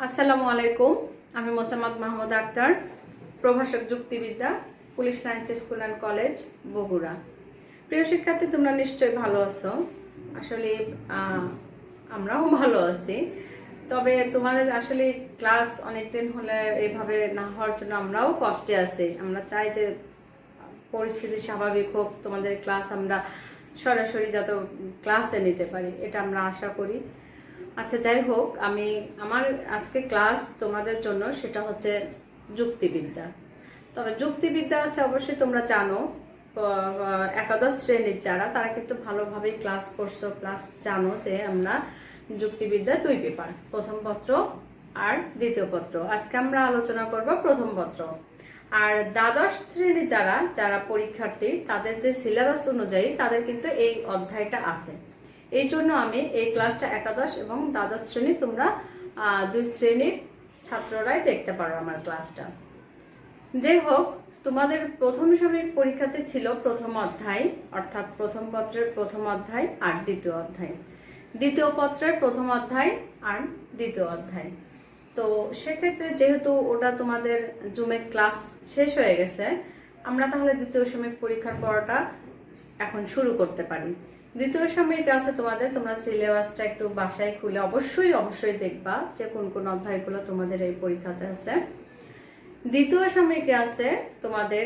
আসসালামু আলাইকুম। আমি মোসাম্মদ মাহমুদ আক্তার, প্রভাষক যুক্তিবিদ্যা, police lines school and college, Bogura. প্রিয় শিক্ষার্থী, তোমরা নিশ্চয়ই ভালো আছো। আসলে আমরাও ভালো আছি। তবে তোমাদের আসলে ক্লাস অনেকদিন হলে এইভাবে না হওয়ার জন্য আমরাও কষ্টে আছি। আমরা চাই যে পরিস্থিতি স্বাভাবিক হোক, তোমাদের ক্লাস আমরা সরাসরি যত ক্লাসে নিতে পারি, এটা আমরা আশা করি। আচ্ছা, যাই হোক, আমার আজকে ক্লাস তোমাদের জন্য সেটা হচ্ছে যুক্তিবিদ্যা। তবে যুক্তিবিদ্যা আছে অবশ্যই তোমরা জানো, একাদশ শ্রেণীর যারা তারা কিন্তু ভালোভাবেই ক্লাস করছো, প্লাস জানো যে আমরা যুক্তিবিদ্যা 2 পেপার, প্রথম পত্র আর দ্বিতীয় পত্র। আজকে আমরা আলোচনা করব প্রথম পত্র। আর দ্বাদশ শ্রেণী যারা পরীক্ষার্থী, তাদের যে সিলেবাস অনুযায়ী তাদের কিন্তু এই অধ্যায়টা আছে। এই জন্য আমি এই ক্লাসটা একাদশ এবং দ্বাদশ শ্রেণী, তোমরা 2 শ্রেণীর ছাত্ররাই দেখতে পারো আমার ক্লাসটা। যাই হোক, তোমাদের প্রথম সাময়িক পরীক্ষাতে ছিল প্রথম অধ্যায়, অর্থাৎ প্রথম পত্রের প্রথম অধ্যায় আর দ্বিতীয় অধ্যায়, দ্বিতীয় পত্রের প্রথম অধ্যায় আর দ্বিতীয় অধ্যায়। তো সেক্ষেত্রে যেহেতু ওটা তোমাদের জুমে ক্লাস শেষ হয়ে গেছে, আমরা তাহলে দ্বিতীয় সাময়িক পরীক্ষার পড়াটা এখন শুরু করতে পারি। দ্বিতীয় সাময়িক আছে তোমাদের, তোমরা সিলেবাসটা একটু বাসায় খুলে অবশ্যই দেখবা যে কোন কোন অধ্যায়গুলো তোমাদের এই পরীক্ষাতে আছে। দ্বিতীয় সাময়িকে আছে তোমাদের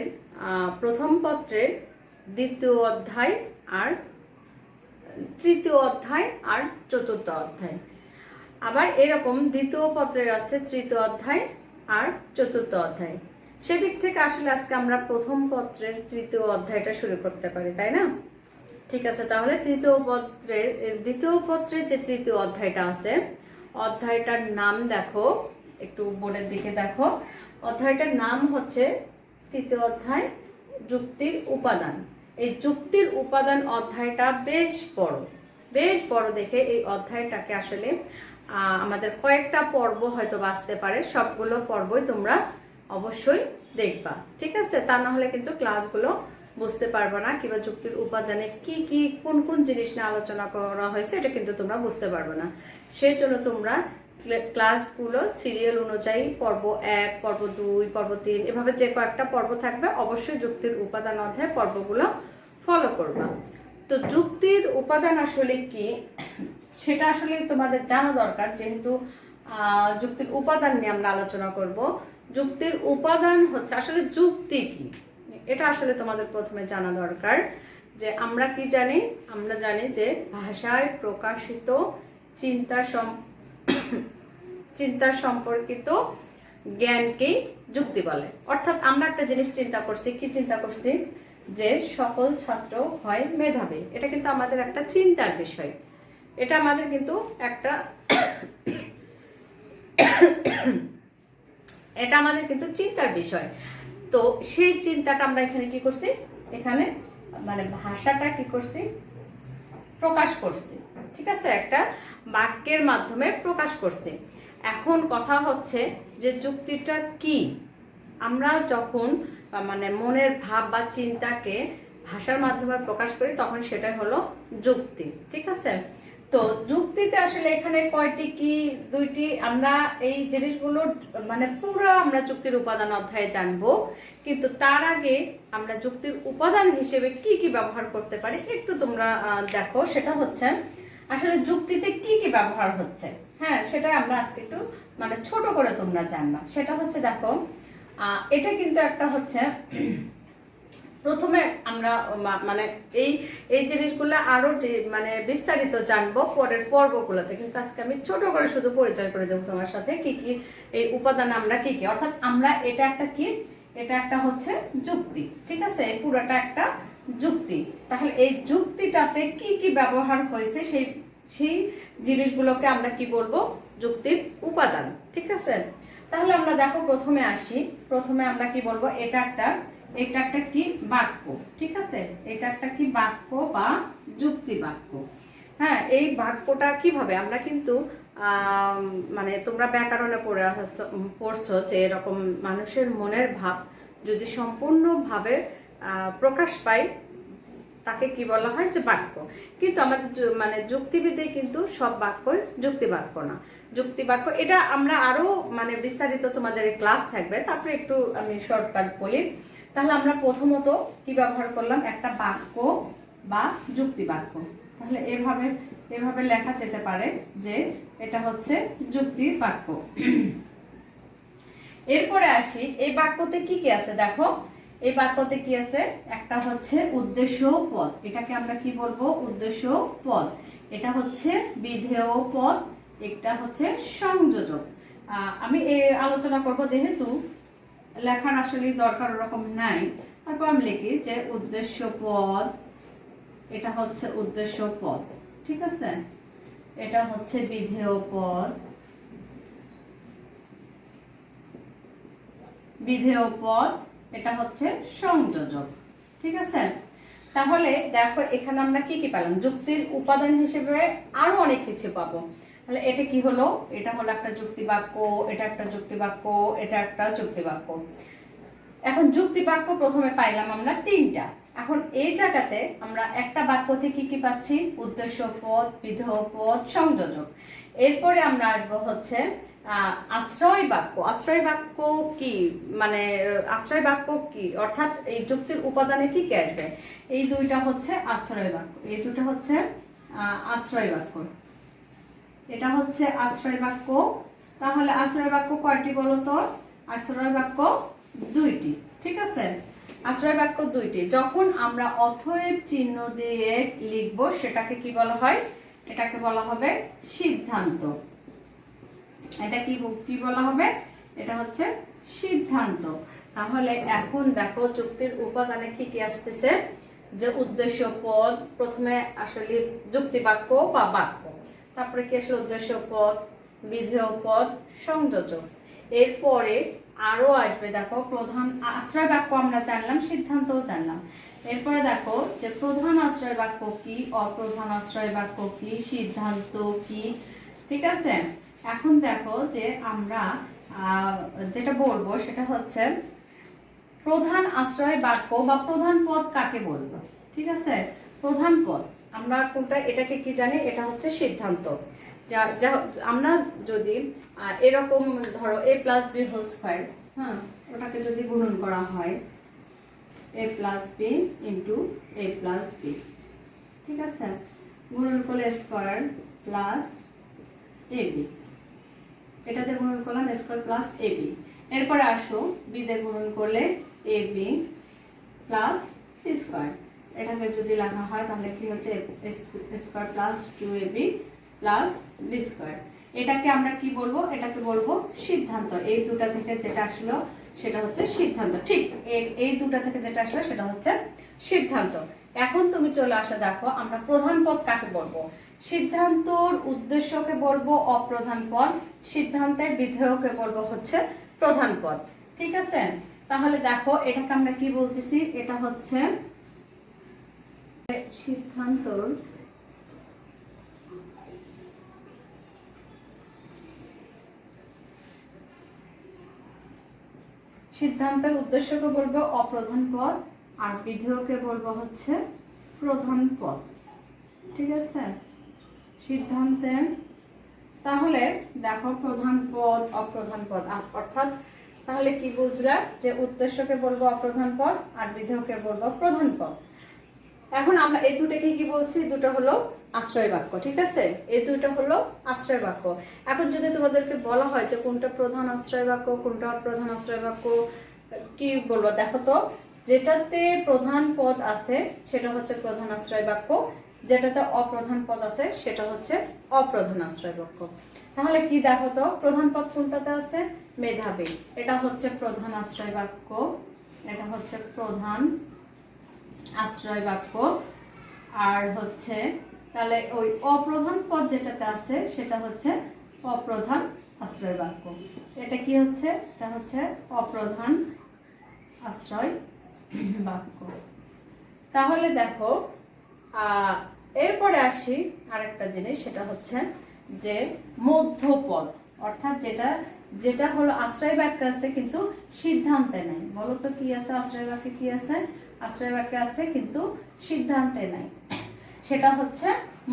প্রথম পত্রের দ্বিতীয় অধ্যায় আর তৃতীয় অধ্যায় আর চতুর্থ অধ্যায়। আবার এরকম দ্বিতীয় পত্রের আছে তৃতীয় অধ্যায় আর চতুর্থ অধ্যায়। সেদিক থেকে আসলে আজকে আমরা প্রথম পত্রের তৃতীয় অধ্যায়টা শুরু করতে পারি, তাই না? ঠিক আছে, তাহলে দ্বিতীয় পত্রের যে তৃতীয় অধ্যায়টা আছে, অধ্যায়টার নাম দেখো, একটু বোর্ডের দিকে দেখো। অধ্যায়টার নাম হচ্ছে তৃতীয় অধ্যায়, যুক্তির উপাদান। এই যুক্তির উপাদান অধ্যায়টা বেশ বড় দেখে এই অধ্যায়টাকে আসলে আমাদের কয়েকটা পর্ব হয়তো আসতে পারে, সবগুলো পর্বই তোমরা অবশ্যই দেখবা, ঠিক আছে? তা না হলে কিন্তু ক্লাসগুলো বুঝতে পারবে না, কিংবা যুক্তির উপাদানে কি কোন জিনিস নিয়ে আলোচনা করা হয়েছে এটা কিন্তু তোমরা বুঝতে পারবে না। সেই জন্য তোমরা ক্লাসগুলো সিরিয়াল অনুযায়ী পর্ব 1, পর্ব 2, পর্ব 3 এভাবে যে কয়েকটা পর্ব থাকবে অবশ্যই যুক্তির উপাদান অধ্যায় পর্বগুলো ফলো করবা। তো যুক্তির উপাদান আসলে কি সেটা আসলে তোমাদের জানা দরকার, যেহেতু যুক্তির উপাদান নিয়ে আমরা আলোচনা করব। যুক্তির উপাদান হচ্ছে আসলে যুক্তি কি, এটা আসলে তোমাদের প্রথমে জানা দরকার। যে আমরা কি জানি? আমরা জানি যে ভাষায় প্রকাশিত চিন্তা সম্পর্কিত জ্ঞানকেই যুক্তি বলে। অর্থাৎ আমরা একটা জিনিস চিন্তা করছি যে সকল ছাত্র হয় মেধাবী। এটা কিন্তু আমাদের একটা চিন্তার বিষয়, এটা আমাদের কিন্তু চিন্তার বিষয়। তো সেই চিন্তাটা আমরা এখানে কি করছি, এখানে মানে ভাষাটা কি করছি, প্রকাশ করছি, ঠিক আছে? একটা বাক্যের মাধ্যমে প্রকাশ করছি। এখন কথা হচ্ছে যে যুক্তিটা কি। আমরা যখন মানে মনের ভাব বা চিন্তাকে ভাষার মাধ্যমে প্রকাশ করি তখন সেটাই হলো যুক্তি, ঠিক আছে? তো যুক্তিতে আসলে এখানে কয়টি কি, 2টি, আমরা এই জিনিসগুলো মানে পুরো আমরা যুক্তির উপাদান অধ্যায়ে জানবো। কিন্তু তার আগে আমরা যুক্তির উপাদান হিসেবে কি ব্যবহার করতে পারি একটু তোমরা দেখো। সেটা হচ্ছে আসলে যুক্তিতে কি ব্যবহার হচ্ছে, হ্যাঁ, সেটাই আমরা আজকে একটু মানে ছোট করে তোমরা জানবা। সেটা হচ্ছে দেখো, এটা কিন্তু একটা হচ্ছে প্রথমে আমরা মানে এই জিনিসগুলো আরো মানে বিস্তারিত জানবো পরের পর্বগুলোতে, কিন্তু আজকে আমি ছোট করে শুধু পরিচয় করে দেবো তোমার সাথে কি এই উপাদান আমরা কি অর্থাৎ আমরা এটা একটা হচ্ছে যুক্তি, ঠিক আছে? পুরোটা একটা যুক্তি। তাহলে এই যুক্তিটাতে কি ব্যবহার হয়েছে সেই জিনিসগুলোকে আমরা কি বলবো, যুক্তির উপাদান, ঠিক আছে? তাহলে আমরা দেখো প্রথমে আমরা কি বলবো, এটা একটা কি বাক্য, ঠিক আছে? এটা একটা কি বাক্য বা যুক্তি বাক্য। হ্যাঁ, এই বাক্যটা কিভাবে আমরা কিন্তু মানে তোমরা ব্যাকরণে পড়ছো যে এরকম মানুষের মনের ভাব যদি সম্পূর্ণভাবে প্রকাশ পায় তাকে কি বলা হয় যে বাক্য। কিন্তু আমাদের মানে যুক্তিবিদ্যায় কিন্তু সব বাক্যই যুক্তি বাক্য না। যুক্তি বাক্য এটা আমরা আরো মানে বিস্তারিত তোমাদের ক্লাস থাকবে, তারপরে একটু আমি শর্টকাট বলি। তাহলে আমরা প্রথমত কি ব্যবহার করলাম, একটা বাক্য বা যুক্তি বাক্য। তাহলে এভাবে লেখা যেতে পারে যে এটা হচ্ছে যুক্তি বাক্য। এরপরে আসি এই বাক্যতে কি কি আছে, দেখো এই বাক্যতে কি আছে, একটা হচ্ছে উদ্দেশ্য পদ, এটাকে আমরা কি বলবো, উদ্দেশ্য পদ। এটা হচ্ছে বিধেয় পদ, একটা হচ্ছে সংযোজক। আমি আলোচনা করব, যেহেতু লেখার আসলে দরকার ওরকম নাই, তারপর আমি লিখি যে উদ্দেশ্য পদ, এটা হচ্ছে উদ্দেশ্য পদ, ঠিক আছে। এটা হচ্ছে বিধেয় পদ, বিধেয় পদ, এটা হচ্ছে সংযোজক, ঠিক আছে। তাহলে দেখো এখানে আমরা কি কি পেলাম, যুক্তির উপাদান হিসেবে আরো অনেক কিছু পাবো। তাহলে এটা কি হলো, এটা হলো একটা যুক্তি বাক্য, এটা একটা যুক্তি বাক্য, এটা একটা যুক্তি বাক্য। এখন যুক্তি বাক্য প্রথমে পাইলাম আমরা তিনটা। এখন এই জায়গাতে আমরা একটা বাক্য থেকে কি পাচ্ছি, উদ্দেশ্য পদ, বিধেয় পদ, সংযোজক। এরপরে আমরা আসবো হচ্ছে আশ্রয় বাক্য। আশ্রয় বাক্য কি, মানে আশ্রয় বাক্য কি, অর্থাৎ এই যুক্তির উপাদানে কি কি আসবে, এই দুইটা হচ্ছে আশ্রয় বাক্য, এই দুটো হচ্ছে আশ্রয় বাক্য, এটা হচ্ছে আশ্রয় বাক্য। তাহলে আশ্রয় বাক্য কয়টি বলো তো, আশ্রয় বাক্য দুইটি, ঠিক আছে। আশ্রয় বাক্য দুইটি। যখন আমরা অথয়েব চিহ্ন দিয়ে লিখবো সেটাকে কি বলা হয়, এটাকে বলা হবে সিদ্ধান্ত। এটা কি বলা হবে, এটা হচ্ছে সিদ্ধান্ত। তাহলে এখন দেখো যুক্তির উপাদানে কি কি আসতেছে, যে উদ্দেশ্য পদ, প্রথমে আসলে যুক্তি বাক্য বা বাক্য, তারপরে কি আসলে উদ্দেশ্য পদ, বিধেয় পদ, সংযোজক। এরপরে আরো আসবে, দেখো প্রধান আশ্রয় বাক্য আমরা জানলাম, সিদ্ধান্তও জানলাম। এরপরে দেখো যে প্রধান আশ্রয় বাক্য কি, অপ্রধান আশ্রয় বাক্য কি, সিদ্ধান্ত কি, ঠিক আছে। এখন দেখো যে আমরা যেটা বলবো সেটা হচ্ছে প্রধান আশ্রয় বাক্য বা প্রধান পদ কাকে বলবো, ঠিক আছে। প্রধান পদ আমরা কোনটা, এটাকে কি জানি, এটা হচ্ছে সিদ্ধান্ত। যা আমরা যদি এরকম ধরো a plus B whole square, হ্যাঁ, ওটাকে যদি গুণন করা হয় a plus B into a plus B, ঠিক আছে, গুণন করলে স্কয়ার প্লাস এ বি, এটাতে গুণন করলাম স্কয়ার প্লাস এ বি। এরপরে আসো বি তে গুণন করলে এ বি প্লাস স্কয়ার, এটাকে যদি লেখা হয় তাহলে কি হচ্ছে square plus 2ab plus B square. এটাকে আমরা কি বলবো, এটাকে বলবো সিদ্ধান্ত। এই দুটা থেকে যেটা আসলো সেটা হচ্ছে সিদ্ধান্ত, ঠিক এই দুটা থেকে যেটা আসলো সেটা হচ্ছে সিদ্ধান্ত। এখন তুমি চলে আসো, দেখো আমরা প্রধান পদ কাকে বলবো, সিদ্ধান্তর উদ্দেশ্যকে বলবো অপ্রধান পদ, সিদ্ধান্তের বিধেয়কে বলবো হচ্ছে প্রধান পদ, ঠিক আছে। তাহলে দেখো এটাকে আমরা কি বলতেছি, এটা হচ্ছে সিদ্ধান্তর সিদ্ধান্তের উদ্দেশ্যকে বলবো অপ্রধান পদ, আর বিধেয়কে বলবো হচ্ছে প্রধান পদ, ঠিক আছে। সিদ্ধান্তের, তাহলে দেখো প্রধান পদ অপ্রধান পদ, অর্থাৎ তাহলে কি বুঝলা, যে উদ্দেশ্যকে বলবো অপ্রধান পদ আর বিধেয়কে বলবো প্রধান পদ। এখন আমরা এই দুটোকে কি বলছি, দুটো হলো আশ্রয় বাক্য, ঠিক আছে, এই দুটো হলো আশ্রয় বাক্য। এখন যদি তোমাদেরকে বলা হয় যে কোনটা প্রধান আশ্রয় বাক্য কোনটা অপ্রধান আশ্রয় বাক্য, কি বলবো, দেখো তো, যেটাতে প্রধান পদ আছে সেটা হচ্ছে প্রধান আশ্রয় বাক্য, যেটাতে অপ্রধান পদ আছে সেটা হচ্ছে অপ্রধান আশ্রয় বাক্য। তাহলে কি দেখো তো, প্রধান পদ কোনটাতে আছে, মেধাবী, এটা হচ্ছে প্রধান আশ্রয় বাক্য, এটা হচ্ছে প্রধান আশ্রয় বাক্য। আর হচ্ছে তাহলে ওই অপ্রধান পদ যেটাতে আছে সেটা হচ্ছে অপ্রধান আশ্রয় বাক্য, এটা কি হচ্ছে, এটা হচ্ছে অপ্রধান আশ্রয় বাক্য। তাহলে দেখো এরপরে আসি আরেকটা জিনিস, সেটা হচ্ছে যে মধ্যপদ, অর্থাৎ যেটা হলো আশ্রয় বাক্য আছে কিন্তু সিদ্ধান্তে নেই। বলো তো কি আছে আশ্রয় বাক্যে, কি আছে, আশ্রয় বাক্যে আছে কিন্তু সিদ্ধান্তে নাই, সেটা হচ্ছে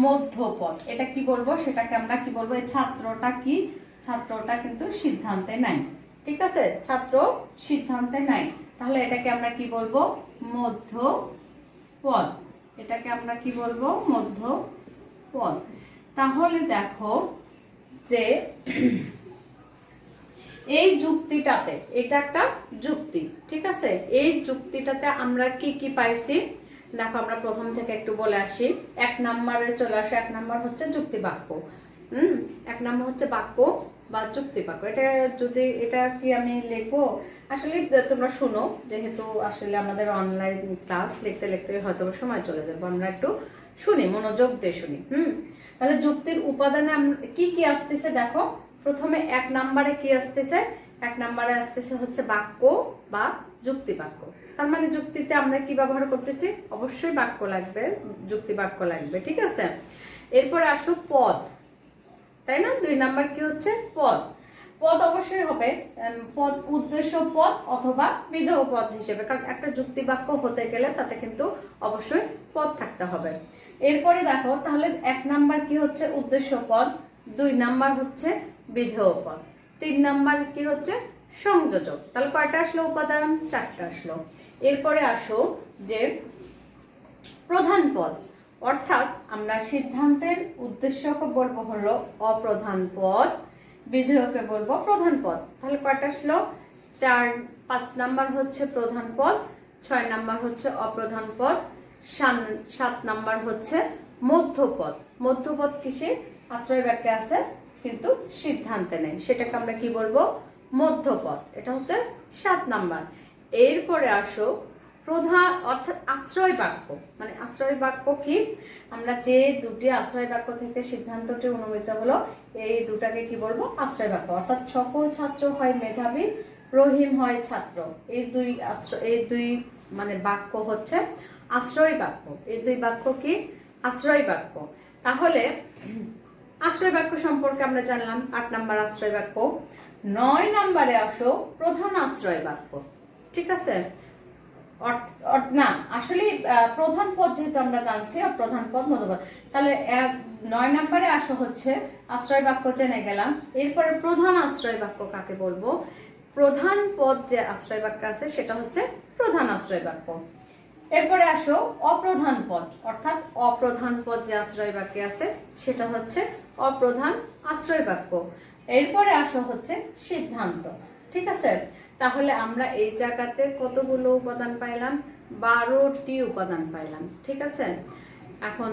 মধ্যপদ। এটা কি বলবো, সেটাকে আমরা কি বলবো, এই ছাত্রটা কি, ছাত্রটা কিন্তু সিদ্ধান্তে নাই। ঠিক আছে, ছাত্র সিদ্ধান্তে নাই, তাহলে এটাকে আমরা কি বলবো, মধ্যপদ। এটাকে আমরা কি বলবো, মধ্যপদ। তাহলে দেখো যে এই যুক্তিটাতে, এটা একটা যুক্তি, ঠিক আছে, এই যুক্তিটাতে আমরা কি কি পাইছি দেখো। আমরা প্রথম থেকে একটু বলে আসি, 1 নম্বরে চলে আসে। 1 নম্বর হচ্ছে যুক্তি বাক্য। 1 নম্বর হচ্ছে বাক্য বা যুক্তি বাক্য। এটা যদি, এটা কি আমি লিখবো, আসলে তোমরা শুনো, যেহেতু আসলে আমাদের অনলাইন ক্লাস, লিখতে লিখতে হয়তো সময় চলে যাবে, আমরা একটু শুনি, মনোযোগ দিয়ে শুনি। তাহলে যুক্তির উপাদানে কি কি আসতেছে দেখো। প্রথমে 1 নম্বরে কি আসতেছে, 1 নম্বরে আসতেছে হচ্ছে বাক্য বা যুক্তি বাক্য। তার মানে যুক্তিতে আমরা কি ব্যবহার করতেছি, অবশ্যই বাক্য লাগবে, যুক্তি বাক্য লাগবে, ঠিক আছে। এরপরে আসো পদ, তাই না। 2 নাম্বার কি হচ্ছে, পদ। পদ অবশ্যই হবে পদ, উদ্দেশ্য পদ অথবা বিধেয় পদ হিসেবে, কারণ একটা যুক্তি বাক্য হতে গেলে তাতে কিন্তু অবশ্যই পদ থাকতে হবে। এরপরে দেখো, তাহলে 1 নাম্বার কি হচ্ছে, উদ্দেশ্য পদ। 2 নাম্বার হচ্ছে বিধেয় পদ। 3 নাম্বার কি হচ্ছে, সংযোজক। তাহলে কয়টা আসলো উপাদান, 4টা আসলো। এরপরে আসো যে প্রধান পদ, অর্থাৎ আমরা সিদ্ধান্তের উদ্দেশ্যকে বলবো হলো অপ্রধান পদ, বিধেয়কে বলবো প্রধান পদ। তাহলে কয়টা আসলো, 4। 5 নাম্বার হচ্ছে প্রধান পদ, 6 নাম্বার হচ্ছে অপ্রধান পদ, 7 নাম্বার হচ্ছে মধ্যপদ। মধ্যপদ কিসে, আশ্রয় বাক্যে আছে কিন্তু সিদ্ধান্তে নেই, সেটাকে আমরা কি বলবো, মধ্যপদ। এটা হচ্ছে 7 নাম্বার। এরপরে আসো প্রধান, অর্থাৎ আশ্রয় বাক্য। মানে আশ্রয় বাক্য কি, আমরা যে দুটি আশ্রয় বাক্য থেকে সিদ্ধান্তটি অনুমিত হলো, এই দুটাকে কি বলবো, আশ্রয় বাক্য। অর্থাৎ সকল ছাত্র হয় মেধাবী, রহিম হয় ছাত্র, এই দুই মানে বাক্য হচ্ছে আশ্রয় বাক্য। এই 2 বাক্য কি, আশ্রয় বাক্য। তাহলে আশ্রয় বাক্য সম্পর্কে আমরা জানলাম। 8 নাম্বার আশ্রয় বাক্য। 9 নাম্বারে আসো প্রধান আশ্রয় বাক্য, ঠিক আছে। না, আসলে প্রধান পদ যেহেতু আমরা জানছি, প্রধান পদ, মধ্যপদ। তাহলে 9 নম্বরে আসা হচ্ছে আশ্রয় বাক্য, জেনে গেলাম। এরপরে প্রধান আশ্রয় বাক্য কাকে বলবো, প্রধান পদ যে আশ্রয় বাক্য আছে সেটা হচ্ছে প্রধান আশ্রয় বাক্য। এরপরে আসো অপ্রধান পদ, অর্থাৎ অপ্রধান পদ যে আশ্রয় বাক্যে আছে সেটা হচ্ছে অপ্রধান আশ্রয় বাক্য। এরপরে আসো হচ্ছে সিদ্ধান্ত, ঠিক আছে। তাহলে আমরা এই জায়গাতে কতগুলো উপাদান পাইলাম, 12টি উপাদান পাইলাম, ঠিক আছে। এখন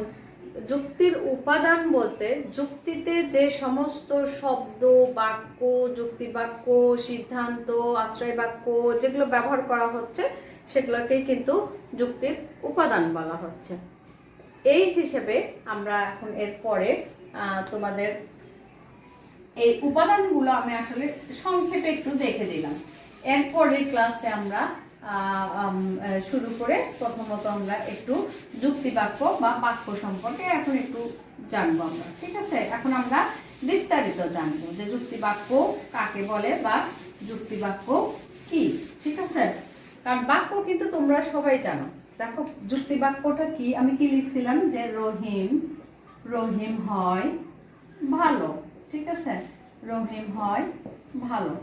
যুক্তির উপাদান বলতে, যুক্তিতে যে সমস্ত শব্দ, বাক্য, যুক্তি বাক্য, সিদ্ধান্ত, আশ্রয় বাক্য যেগুলো ব্যবহার করা হচ্ছে সেগুলোকেই কিন্তু যুক্তির উপাদান বলা হচ্ছে। এই হিসেবে আমরা এখন এরপরে তোমাদের এই উপাদানগুলো আমি আসলে সংক্ষেপে একটু দেখে দিলাম। এরপরে ক্লাসে আমরা শুরু করে প্রথমত আমরা একটু যুক্তি বাক্য বা বাক্য সম্পর্কে এখন একটু জানবো আমরা, ঠিক আছে। এখন আমরা বিস্তারিত জানবো যে যুক্তি বাক্য কাকে বলে বা যুক্তি বাক্য কি, ঠিক আছে। কারণ বাক্য কিন্তু তোমরা সবাই জানো। দেখো যুক্তি বাক্যটা কি, আমি কি লিখছিলাম যে রহিম হয় ভালো, ঠিক আছে, রহিম হয় ভালো,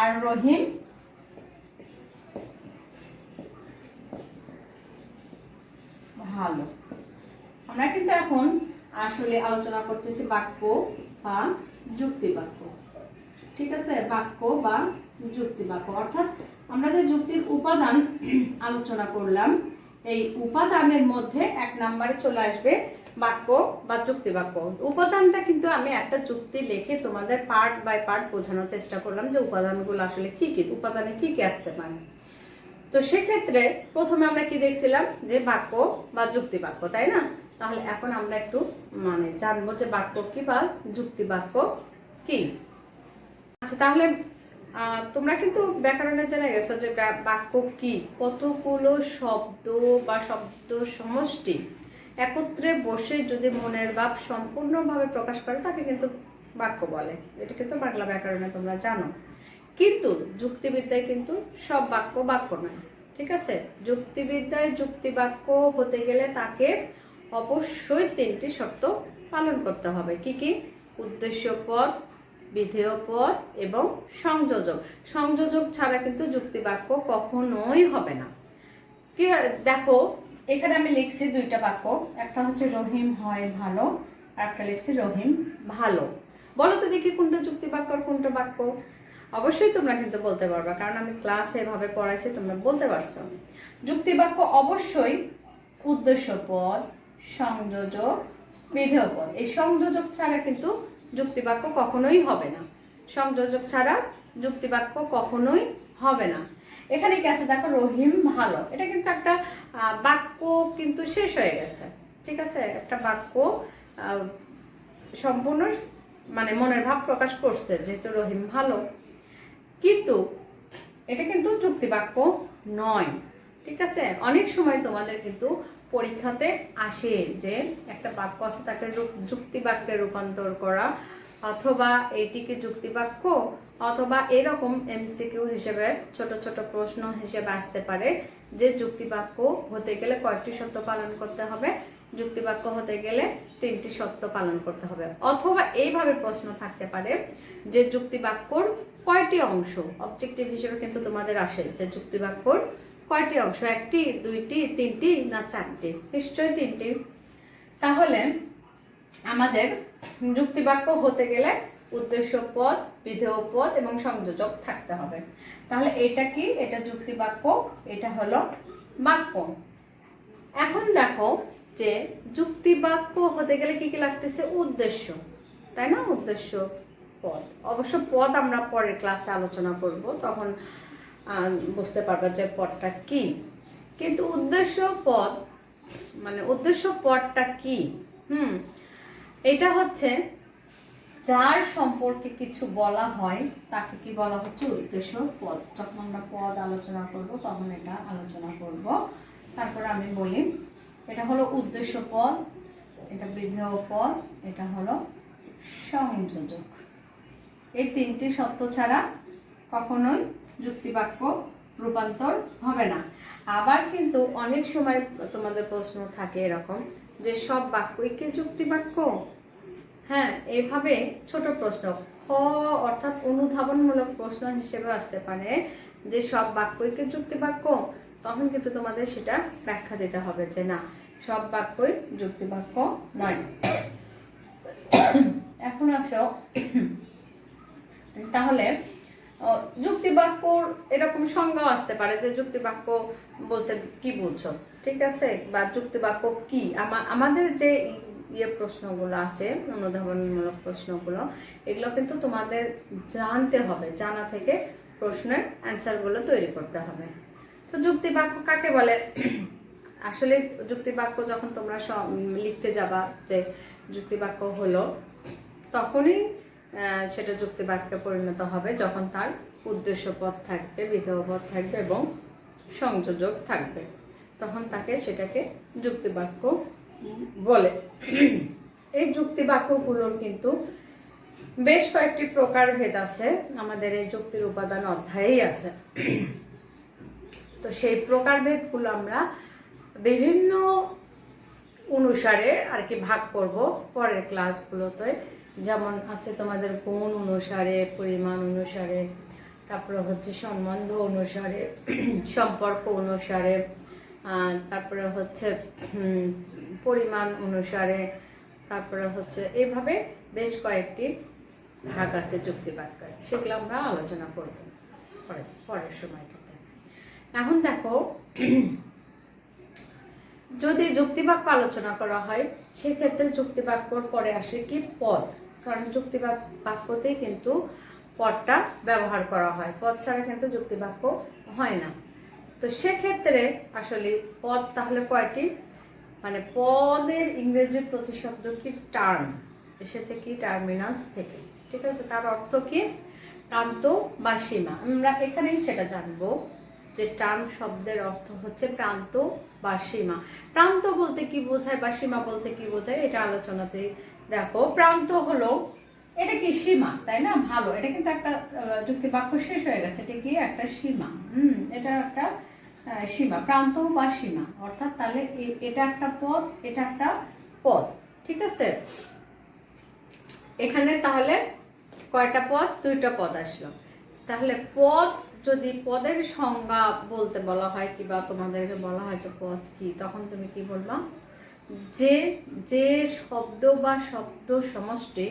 আর রহিম ভালো। আমরা কিন্তু এখন আসলে আলোচনা করতেছি বাক্য বা যুক্তি বাক্য, ঠিক আছে। বাক্য বা যুক্তি বাক্য, অর্থাৎ আমরা যে যুক্তির উপাদান আলোচনা করলাম, এই উপাদানের মধ্যে 1 নম্বরে চলে আসবে বাক্য বা যুক্তি বাক্য। উপাদানটা কিন্তু আমি একটা যুক্তি লিখে তোমাদের পার্ট বাই পার্ট বোঝানোর চেষ্টা করলাম যে উপাদানগুলো আসলে কি কি, উপাদানে কি কি আসতে পারে। তো সেক্ষেত্রে প্রথমে আমরা কি দেখছিলাম যে বাক্য বা যুক্তি বাক্য, তাই না। তাহলে এখন আমরা একটু মানে জানবো যে বাক্য কি বা যুক্তি বাক্য কি। আচ্ছা, তাহলে তোমরা কিন্তু ব্যাকরণে জেনে গেছো যে বাক্য কি, কতগুলো শব্দ বা শব্দ সমষ্টি একত্রে বসে যদি মনের ভাব সম্পূর্ণভাবে প্রকাশ করে তাকে কিন্তু বাক্য বলে। এটা কিন্তু বাংলা ব্যাকরণে তোমরা জানো। কিন্তু যুক্তিবিদ্যায় কিন্তু সব বাক্য বাক্য নয়, ঠিক আছে? যুক্তিবিদ্যায় যুক্তি বাক্য হতে গেলে তাকে অবশ্যই 3টি শর্ত পালন করতে হবে। কি কি? উদ্দেশ্য পদ, বিধেয় পদ এবং সংযোজক। সংযোজক ছাড়া কিন্তু যুক্তি বাক্য কখনোই হবে না। কি দেখো, এখানে আমি লিখছি 2টা বাক্য, একটা হচ্ছে রহিম হয় ভালো, আর একটা লিখছি রহিম ভালো। বলো তো দেখি কোনটা যুক্তি বাক্য আর কোনটা বাক্য? অবশ্যই তোমরা কিন্তু বলতে পারবা, কারণ আমি ক্লাসে এভাবে পড়াইছি, তোমরা বলতে পারছো। যুক্তি বাক্য অবশ্যই উদ্দেশ্য পদ, সংযোজক, বিধেয় পদ। এই সংযোজক ছাড়া কিন্তু যুক্তি বাক্য কখনোই হবে না। সংযোজক ছাড়া যুক্তি বাক্য কখনোই হবে না। এখানে কি আছে দেখো, রহিম ভালো, এটা কিন্তু একটা বাক্য কিন্তু শেষ হয়ে গেছে, ঠিক আছে? একটা বাক্য সম্পূর্ণ মানে মনের ভাব প্রকাশ করছে, যেহেতু রহিম ভালো। কিন্তু এটা কিন্তু যুক্তি বাক্য নয়, ঠিক আছে? অনেক সময় তোমাদের কিন্তু পরীক্ষাতে আসে যে একটা বাক্য আছে, তাকে যুক্তি বাক্যে রূপান্তর করা, অথবা এইটিকে যুক্তি বাক্য, অথবা এরকম এমসিকিউ হিসেবে ছোট ছোট প্রশ্ন হিসেবে আসতে পারে যে যুক্তি বাক্য হতে গেলে কয়টি শর্ত পালন করতে হবে, যুক্তি বাক্য হতে গেলে 3টি শর্ত পালন করতে হবে। অথবা এইভাবে প্রশ্ন থাকতে পারে যে যুক্তি বাক্যর কয়টি অংশ, অবজেক্টিভ হিসেবে কিন্তু তোমাদের আসে যে যুক্তি বাক্যর কয়টি অংশ, 1টি, 2টি, 3টি না 4টি? নিশ্চয়ই 3টি। তাহলে আমাদের যুক্তি বাক্য হতে গেলে উদ্দেশ্য পদ, বিধেয় পদ এবং সংযোজক থাকতে হবে। তাহলে এটা কি? এটা যুক্তি বাক্য, এটা হলো বাক্য। এখন দেখো যে যুক্তি বাক্য হতে গেলে কি কি লাগতেছে? উদ্দেশ্য, তাই না? উদ্দেশ্য পদ। অবশ্য পদ আমরা পরের ক্লাসে আলোচনা করব, তখন বুঝতে পারবে যে পদটা কি। কিন্তু উদ্দেশ্য পদ মানে উদ্দেশ্য পদটা কি? এটা হচ্ছে যার সম্পর্কে কিছু বলা হয় তাকে কি বলা হচ্ছে? উদ্দেশ্য পদ। যখন আমরা পদ আলোচনা করব তখন এটা আলোচনা করব। তারপরে আমি বলি, এটা হলো উদ্দেশ্য পদ, এটা বিধেয় পদ, এটা হলো সংযোজক। এই 3টি শর্ত ছাড়া কখনোই যুক্তি বাক্য রূপান্তর হবে না। আবার কিন্তু অনেক সময় তোমাদের প্রশ্ন থাকে এরকম যে সব বাক্যই কি যুক্তি বাক্য? হ্যাঁ, এইভাবে ছোট প্রশ্ন খ অর্থাৎ অনুধাবনমূলক প্রশ্ন হিসেবে আসতে পারে যে সব বাক্যই কি যুক্তি বাক্য? তখন কিন্তু তোমাদের সেটা ব্যাখ্যা দিতে হবে যে না, সব বাক্যই যুক্তি বাক্য নয়। এখন আসো, তাহলে যুক্তি বাক্যর এরকম সংজ্ঞাও আসতে পারে যে যুক্তি বাক্য বলতে কি বুঝছো, ঠিক আছে? বা যুক্তি বাক্য কি? আমাদের যে প্রশ্নগুলো আছে, অনুধাবনমূলক প্রশ্নগুলো, এগুলো কিন্তু তোমাদের জানতে হবে, জানা থেকে প্রশ্নের অ্যান্সারগুলো তৈরি করতে হবে। তো যুক্তি বাক্য কাকে বলে? আসলে যুক্তি বাক্য যখন তোমরা লিখতে যাবা যে যুক্তি বাক্য হলো, তখনই সেটা যুক্তি বাক্যে পরিণত হবে যখন তার উদ্দেশ্য পদ থাকবে, বিধেয় পদ থাকবে এবং সংযোজক থাকবে, তখন সেটাকে যুক্তি বাক্য বলে। এই যুক্তি বাক্যগুলোর কিন্তু বেশ কয়েকটি প্রকারভেদ আছে, আমাদের এই যুক্তির উপাদান অধ্যায়েই আছে। তো সেই প্রকারভেদগুলো আমরা বিভিন্ন অনুসারে আর কি ভাগ করব পরের ক্লাসগুলোতে। যেমন আছে তোমাদের গুণ অনুসারে, পরিমাণ অনুসারে, তারপরে হচ্ছে সম্বন্ধ অনুসারে, সম্পর্ক অনুসারে, তারপরে হচ্ছে পরিমাণ অনুসারে, তারপরে হচ্ছে এইভাবে বেশ কয়েকটি ভাগ আছে যুক্তি বাক্যের, সেগুলো আমরা আলোচনা করব পরের সময়টাতে। এখন দেখো, যদি যুক্তি বাক্য আলোচনা করা হয় সেক্ষেত্রে যুক্তি বাক্যর পরে আসে কি? পদ। কারণ যুক্তি বাক্যতেই কিন্তু পদটা ব্যবহার করা হয়, পদ ছাড়া কিন্তু যুক্তি বাক্য হয় না। তো সেক্ষেত্রে আসলে পদ তাহলে কয়টি? মানে পদের ইংরেজি প্রতিশব্দ কি? টার্ম এসেছে কি? টার্মিনাস থেকে, ঠিক আছে? তার অর্থ কি? প্রান্ত বা সীমা। আমরা এখানেই সেটা জানবো যে টার্ম শব্দের অর্থ হচ্ছে প্রান্ত বা সীমা। প্রান্ত বলতে কি বোঝায় বা সীমা বলতে কি বোঝায়, এটা আলোচনাতে দেখো। প্রান্ত হলো এটা কি সীমা, তাই না? ভালো, এটা কিন্তু একটা যুক্তি বাক্য শেষ হয়ে গেছে, এটা কি একটা সীমা। এটা একটা সীমা, প্রান্ত বা সীমা, অর্থাৎ তাহলে এটা একটা পদ, এটা একটা পদ। ঠিক আছে, এখানে তাহলে কয়টা পদ? 2টা পদ আসলো। তাহলে পদ, যদি পদের সংজ্ঞা বলতে বলা হয় কিংবা তোমাদেরকে বলা হয় যে পদ কি, তখন তুমি কি বলবা? যে যে শব্দ বা শব্দ সমষ্টি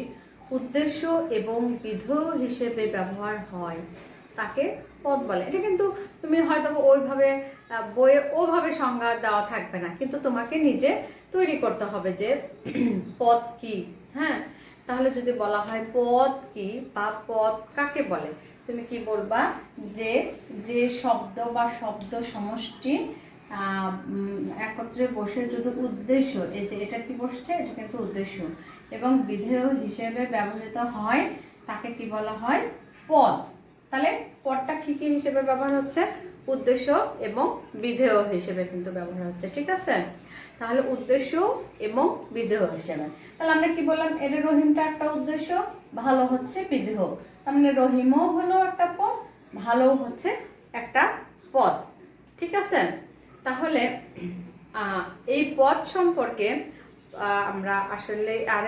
উদ্দেশ্য এবং বিধেয় হিসেবে ব্যবহার হয় তাকে পদ বলে। এটা কিন্তু তুমি হয়তো ওইভাবে বইয়ে ওভাবে সংজ্ঞা দেওয়া থাকবে না, কিন্তু তোমাকে নিজে তৈরি করতে হবে যে পদ কি। হ্যাঁ, তাহলে যদি বলা হয় পদ কি বা পদ কাকে বলে, তুমি কি বলবা? যে যে শব্দ বা শব্দ সমষ্টি একত্রে বসে যদি উদ্দেশ্য, এই যে এটা কি বসছে, এটা কিন্তু উদ্দেশ্য, এবং বিধেয় হিসেবে ব্যবহৃত হয় তাকে কি বলা হয়? পদ। তাহলে পদটা কি কি হিসেবে ব্যবহার হচ্ছে? উদ্দেশ্য এবং বিধেয় হিসেবে কিন্তু ব্যবহার হচ্ছে। ঠিক আছে, তাহলে উদ্দেশ্য এবং বিধেয় হিসেবে। তাহলে আমরা কি বললাম? এটা রহিমটা একটা উদ্দেশ্য, ভালো হচ্ছে বিধেয়। তার মানে রহিমও হলো একটা পদ, ভালো হচ্ছে একটা পদ। ঠিক আছে, তাহলে এই পদ সম্পর্কে আমরা আসলে আর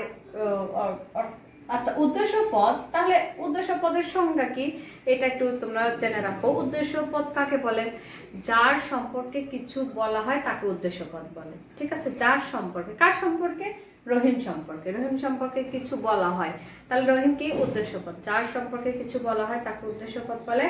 আচ্ছা, উদ্দেশ্য পদ, তাহলে উদ্দেশ্য পদের সংজ্ঞা কি এটা একটু তোমরা জেনে রাখো। উদ্দেশ্য পদ কাকে বলে? যার সম্পর্কে কিছু বলা হয় তাকে উদ্দেশ্য পদ বলে। ঠিক আছে, যার সম্পর্কে, কার সম্পর্কে? রহিম সম্পর্কে। রহিম সম্পর্কে কিছু বলা হয়, তাহলে রহিম কি? উদ্দেশ্য পদ। যার সম্পর্কে কিছু বলা হয় তাকে উদ্দেশ্য পদ বলে,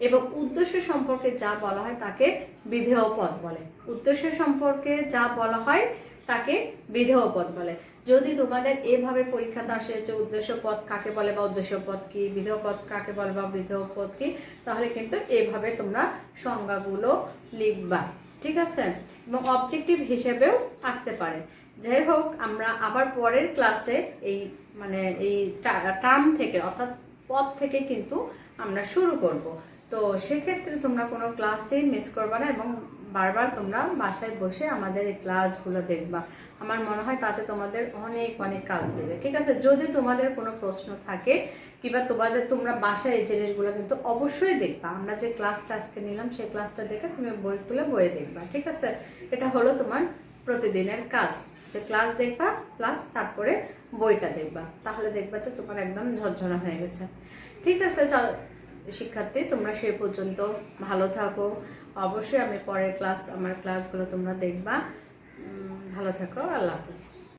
এবং উদ্দেশ্য সম্পর্কে যা বলা হয় তাকে বিধেয় পদ বলে। উদ্দেশ্য সম্পর্কে যা বলা হয় তাকে বিধেয় পদ বলে। যদি তোমাদের এভাবে পরীক্ষাতে আসে যে উদ্দেশ্য পদ কাকে বলে বা উদ্দেশ্য পদ কি, বিধেয় পদ কাকে বলে বা বিধেয় পদ কি, তাহলে কিন্তু এভাবে তোমরা সংজ্ঞাগুলো লিখবা। ঠিক আছে, এবং অবজেক্টিভ হিসেবেও আসতে পারে। যাই হোক, আমরা আবার পরের ক্লাসে এই মানে এই টার্ম থেকে অর্থাৎ পদ থেকে কিন্তু আমরা শুরু করব। তো সেক্ষেত্রে তোমরা কোনো ক্লাসেই মিস করবে না, এবং বারবার তোমরা বাসায় বসে আমাদের এই ক্লাসগুলো দেখবা। আমার মনে হয় তাতে তোমাদের অনেক অনেক কাজ দেবে। ঠিক আছে, যদি তোমাদের কোনো প্রশ্ন থাকে কিংবা তোমরা বাসায় এই জিনিসগুলো কিন্তু অবশ্যই দেখবা। আমরা যে ক্লাসটা আজকে নিলাম সেই ক্লাসটা দেখে তুমি বই খুলে বইয়ে দেখবা। ঠিক আছে, এটা হলো তোমার প্রতিদিনের কাজ, যে ক্লাস দেখবা প্লাস তারপরে বইটা দেখবা, তাহলে দেখবা যে তোমার একদম ঝরঝরা হয়ে গেছে। ঠিক আছে শিক্ষার্থী, তোমরা সে পর্যন্ত ভালো থাকো। অবশ্যই আমি পরের আমার ক্লাসগুলো তোমরা দেখবা। ভালো থাকো, আল্লাহ হাফিজ।